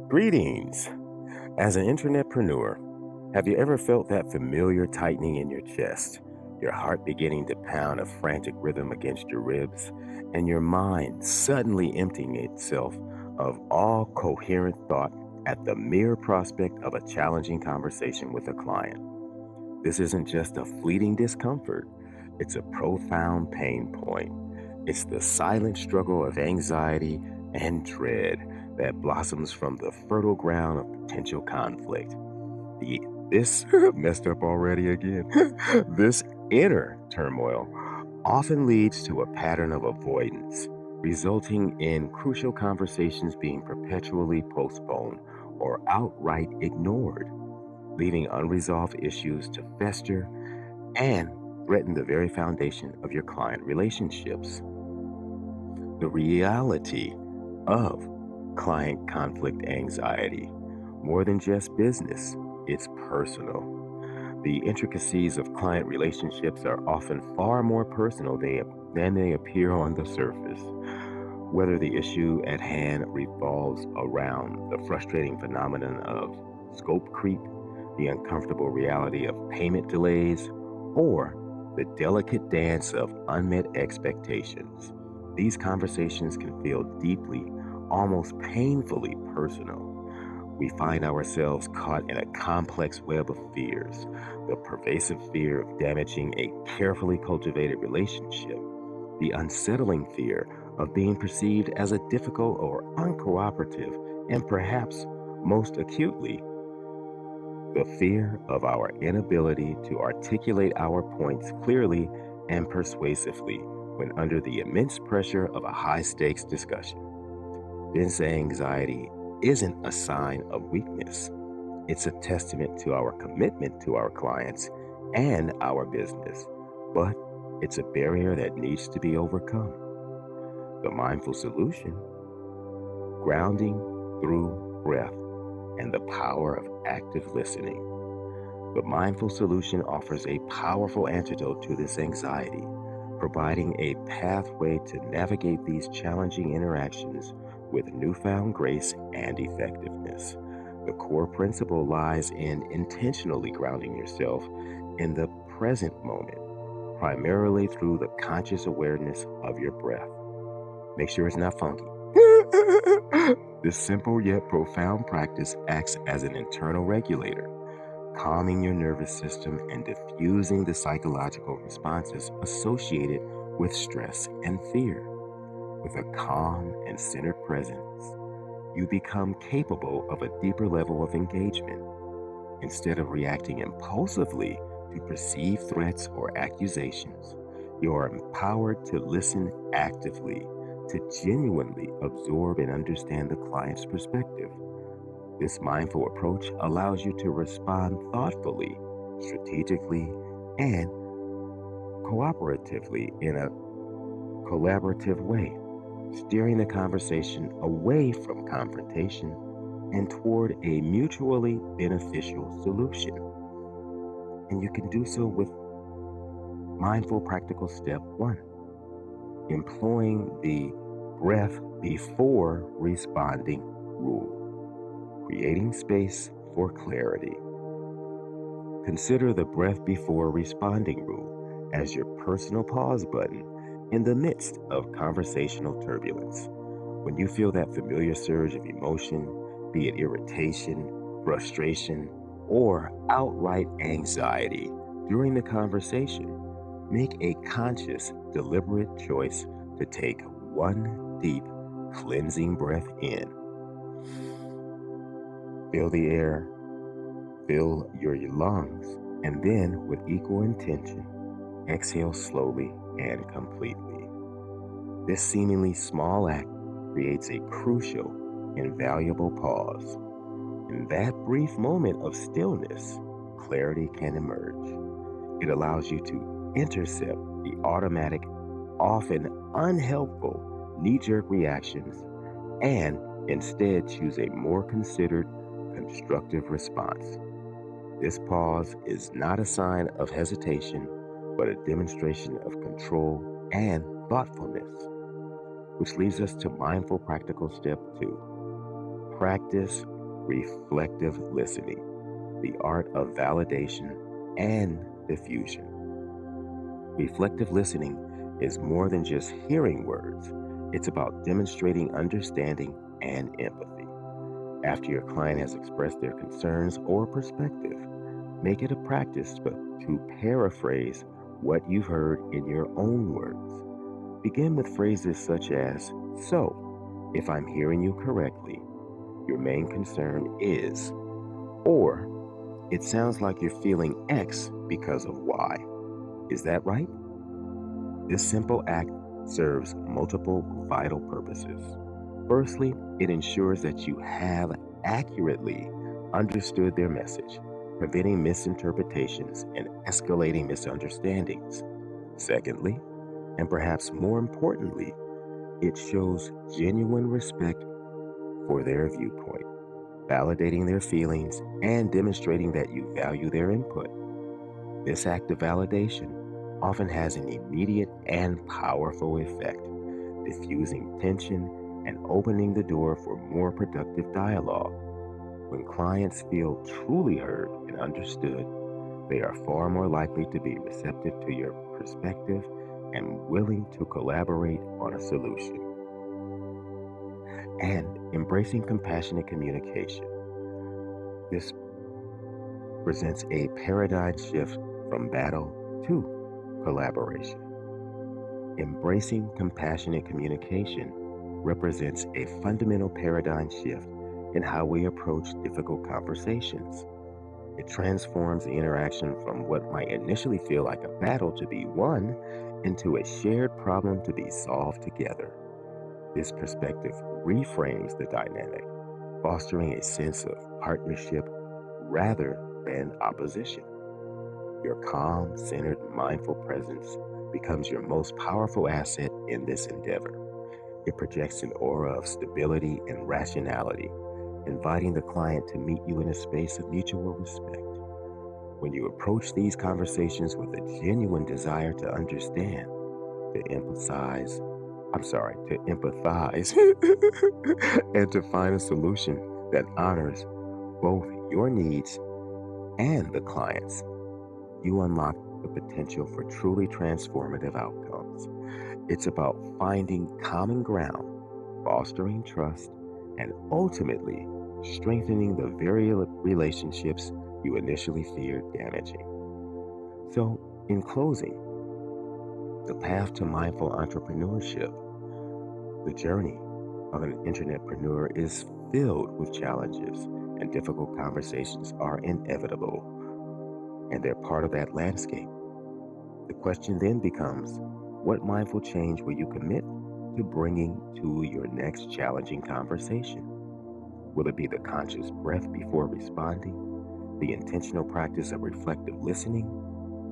Greetings. As an internetpreneur, have you ever felt that familiar tightening in your chest, your heart beginning to pound a frantic rhythm against your ribs, and your mind suddenly emptying itself of all coherent thought at the mere prospect of a challenging conversation with a client? This isn't just a fleeting discomfort, it's a profound pain point. It's the silent struggle of anxiety and dread that blossoms from the fertile ground of potential conflict. The this messed up already again. This inner turmoil often leads to a pattern of avoidance, resulting in crucial conversations being perpetually postponed or outright ignored, leaving unresolved issues to fester and threaten the very foundation of your client relationships. The reality of client conflict anxiety, more than just business, it's personal. The intricacies of client relationships are often far more personal than they appear on the surface. Whether the issue at hand revolves around the frustrating phenomenon of scope creep, the uncomfortable reality of payment delays, or the delicate dance of unmet expectations, these conversations can feel deeply, almost painfully personal. We find ourselves caught in a complex web of fears: the pervasive fear of damaging a carefully cultivated relationship, the unsettling fear of being perceived as a difficult or uncooperative, and perhaps most acutely, the fear of our inability to articulate our points clearly and persuasively when under the immense pressure of a high stakes discussion. This anxiety isn't a sign of weakness, it's a testament to our commitment to our clients and our business, but it's a barrier that needs to be overcome. The mindful solution: grounding through breath and the power of active listening. The mindful solution offers a powerful antidote to this anxiety, providing a pathway to navigate these challenging interactions with newfound grace and effectiveness. The core principle lies in intentionally grounding yourself in the present moment, primarily through the conscious awareness of your breath. Make sure it's not funky. This simple yet profound practice acts as an internal regulator, calming your nervous system and diffusing the psychological responses associated with stress and fear. With a calm and centered presence, you become capable of a deeper level of engagement. Instead of reacting impulsively to perceived threats or accusations, you are empowered to listen actively, to genuinely absorb and understand the client's perspective. This mindful approach allows you to respond thoughtfully, strategically, and cooperatively in a collaborative way, steering the conversation away from confrontation and toward a mutually beneficial solution. And you can do so with mindful practical step one, employing the breath before responding rule, creating space for clarity. Consider the breath before responding rule as your personal pause button in the midst of conversational turbulence. When you feel that familiar surge of emotion, be it irritation, frustration, or outright anxiety during the conversation, make a conscious, deliberate choice to take one deep, cleansing breath in. Feel the air, fill your lungs, and then, with equal intention, exhale slowly and completely. This seemingly small act creates a crucial and valuable pause. In that brief moment of stillness, clarity can emerge. It allows you to intercept the automatic, often unhelpful knee jerk reactions and instead choose a more considered, constructive response. This pause is not a sign of hesitation, but a demonstration of control and thoughtfulness, which leads us to mindful practical step two: practice reflective listening, the art of validation and diffusion. Reflective listening is more than just hearing words, it's about demonstrating understanding and empathy. After your client has expressed their concerns or perspective, make it a practice to paraphrase what you've heard in your own words. Begin with phrases such as, "So, if I'm hearing you correctly, your main concern is," or, "It sounds like you're feeling X because of Y. Is that right?" This simple act serves multiple vital purposes. Firstly, it ensures that you have accurately understood their message, preventing misinterpretations and escalating misunderstandings. Secondly, and perhaps more importantly, it shows genuine respect for their viewpoint, validating their feelings and demonstrating that you value their input. This act of validation often has an immediate and powerful effect, diffusing tension and opening the door for more productive dialogue. When clients feel truly heard and understood, they are far more likely to be receptive to your perspective and willing to collaborate on a solution. And embracing compassionate communication. This presents a paradigm shift from battle to collaboration. Embracing compassionate communication represents a fundamental paradigm shift in how we approach difficult conversations. It transforms the interaction from what might initially feel like a battle to be won into a shared problem to be solved together. This perspective reframes the dynamic, fostering a sense of partnership rather than opposition. Your calm, centered, mindful presence becomes your most powerful asset in this endeavor. It projects an aura of stability and rationality, inviting the client to meet you in a space of mutual respect. When you approach these conversations with a genuine desire to understand, to emphasize, to empathize, and to find a solution that honors both your needs and the client's, you unlock the potential for truly transformative outcomes. It's about finding common ground, fostering trust, and ultimately strengthening the very relationships you initially feared damaging. So, in closing, the path to mindful entrepreneurship, the journey of an internetpreneur is filled with challenges, and difficult conversations are inevitable, and they're part of that landscape. The question then becomes, what mindful change will you commit to bringing to your next challenging conversation? Will it be the conscious breath before responding, the intentional practice of reflective listening,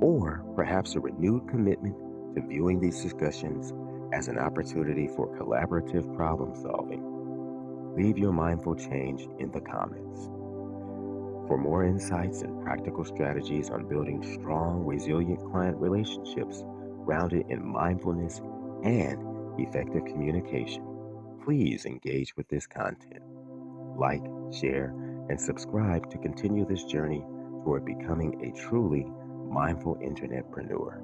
or perhaps a renewed commitment to viewing these discussions as an opportunity for collaborative problem solving? Leave your mindful change in the comments. For more insights and practical strategies on building strong, resilient client relationships grounded in mindfulness and effective communication, please engage with this content. Like, share, and subscribe to continue this journey toward becoming a truly mindful internetpreneur.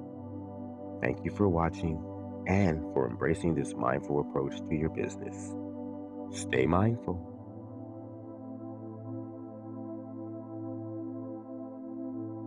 Thank you for watching and for embracing this mindful approach to your business. Stay mindful.